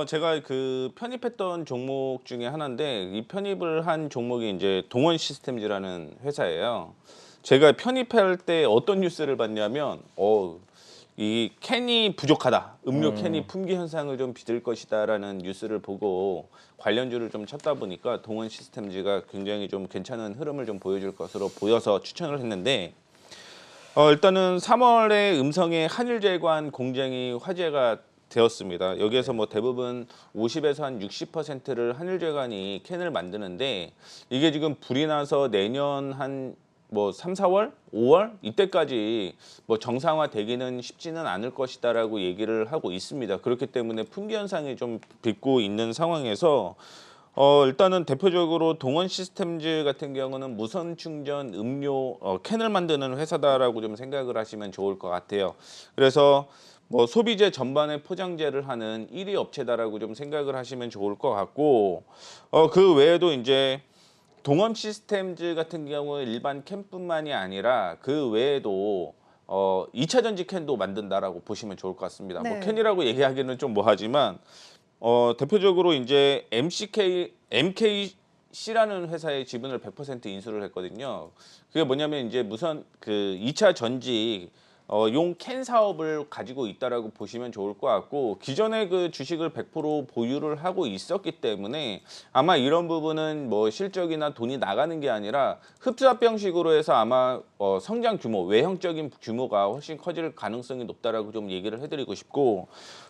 제가 그 편입했던 종목 중에 하나인데 이 편입을 한 종목이 이제 동원 시스템즈라는 회사예요. 제가 편입할 때 어떤 뉴스를 봤냐면 이 캔이 부족하다. 음료 캔이 음. 품귀 현상을 좀 빚을 것이다라는 뉴스를 보고 관련주를 좀 찾다 보니까 동원 시스템즈가 굉장히 좀 괜찮은 흐름을 좀 보여줄 것으로 보여서 추천을 했는데 일단은 3월에 음성의 한일재관 공장이 화제가 되었습니다. 여기에서 뭐 대부분 50에서 한 60%를 한일재관이 캔을 만드는데 이게 지금 불이 나서 내년 한 뭐 3, 4월, 5월 이때까지 뭐 정상화 되기는 쉽지는 않을 것이다라고 얘기를 하고 있습니다. 그렇기 때문에 품귀 현상이 좀 빚고 있는 상황에서 일단은 대표적으로 동원 시스템즈 같은 경우는 무선 충전 음료 캔을 만드는 회사다라고 좀 생각을 하시면 좋을 것 같아요. 그래서 뭐 소비재 전반에 포장재를 하는 1위 업체다라고 좀 생각을 하시면 좋을 것 같고 그 외에도 이제 동원 시스템즈 같은 경우는 일반 캔뿐만이 아니라 그 외에도 2차 전지 캔도 만든다라고 보시면 좋을 것 같습니다. 뭐 네. 캔이라고 얘기하기는 좀 뭐하지만 대표적으로 이제 MKC라는 회사의 지분을 100% 인수를 했거든요. 그게 뭐냐면 이제 무슨 그 2차 전지 용 캔 사업을 가지고 있다라고 보시면 좋을 것 같고 기존에 그 주식을 100% 보유를 하고 있었기 때문에 아마 이런 부분은 뭐 실적이나 돈이 나가는 게 아니라 흡사병식으로 해서 아마 성장 규모, 외형적인 규모가 훨씬 커질 가능성이 높다라고 좀 얘기를 해드리고 싶고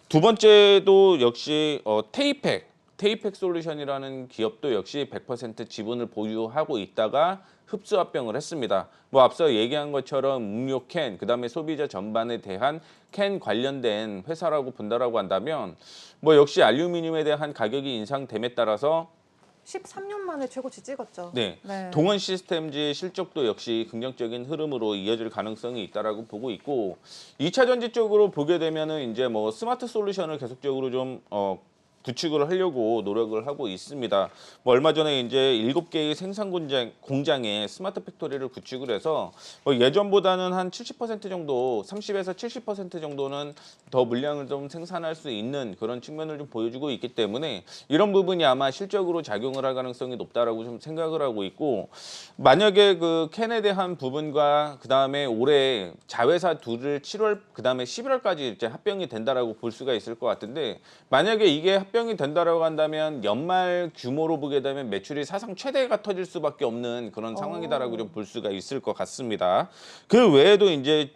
두 번째도 역시 테이펙 솔루션이라는 기업도 역시 100% 지분을 보유하고 있다가 흡수합병을 했습니다. 뭐 앞서 얘기한 것처럼 음료 캔, 그다음에 소비자 전반에 대한 캔 관련된 회사라고 본다라고 한다면 뭐 역시 알루미늄에 대한 가격이 인상됨에 따라서 13년 만에 최고치 찍었죠. 네, 네. 동원 시스템즈의 실적도 역시 긍정적인 흐름으로 이어질 가능성이 있다라고 보고 있고 2차 전지 쪽으로 보게 되면은 이제 뭐 스마트 솔루션을 계속적으로 좀 구축을 하려고 노력을 하고 있습니다. 뭐 얼마 전에 이제 7개의 생산 공장에 스마트 팩토리를 구축을 해서 예전보다는 한 70% 정도, 30에서 70% 정도는 더 물량을 좀 생산할 수 있는 그런 측면을 좀 보여주고 있기 때문에 이런 부분이 아마 실적으로 작용을 할 가능성이 높다라고 좀 생각을 하고 있고 만약에 그 캔에 대한 부분과 그다음에 올해 자회사 둘을 7월 그다음에 11월까지 이제 합병이 된다라고 볼 수가 있을 것 같은데 만약에 이게 합병이 된다라고 한다면 연말 규모로 보게 되면 매출이 사상 최대가 터질 수밖에 없는 그런 상황이다라고 좀 볼 수가 있을 것 같습니다. 그 외에도 이제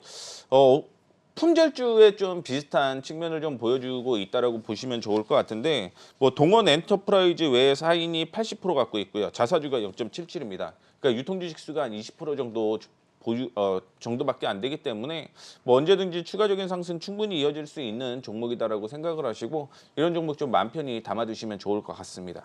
품절주에 좀 비슷한 측면을 좀 보여주고 있다라고 보시면 좋을 것 같은데 뭐 동원 엔터프라이즈 외에 사인이 80% 갖고 있고요. 자사주가 0.77입니다. 그러니까 유통주식 수가 한 20% 정도 정도밖에 안 되기 때문에 뭐 언제든지 추가적인 상승 충분히 이어질 수 있는 종목이다라고 생각을 하시고 이런 종목 좀 맘 편히 담아두시면 좋을 것 같습니다.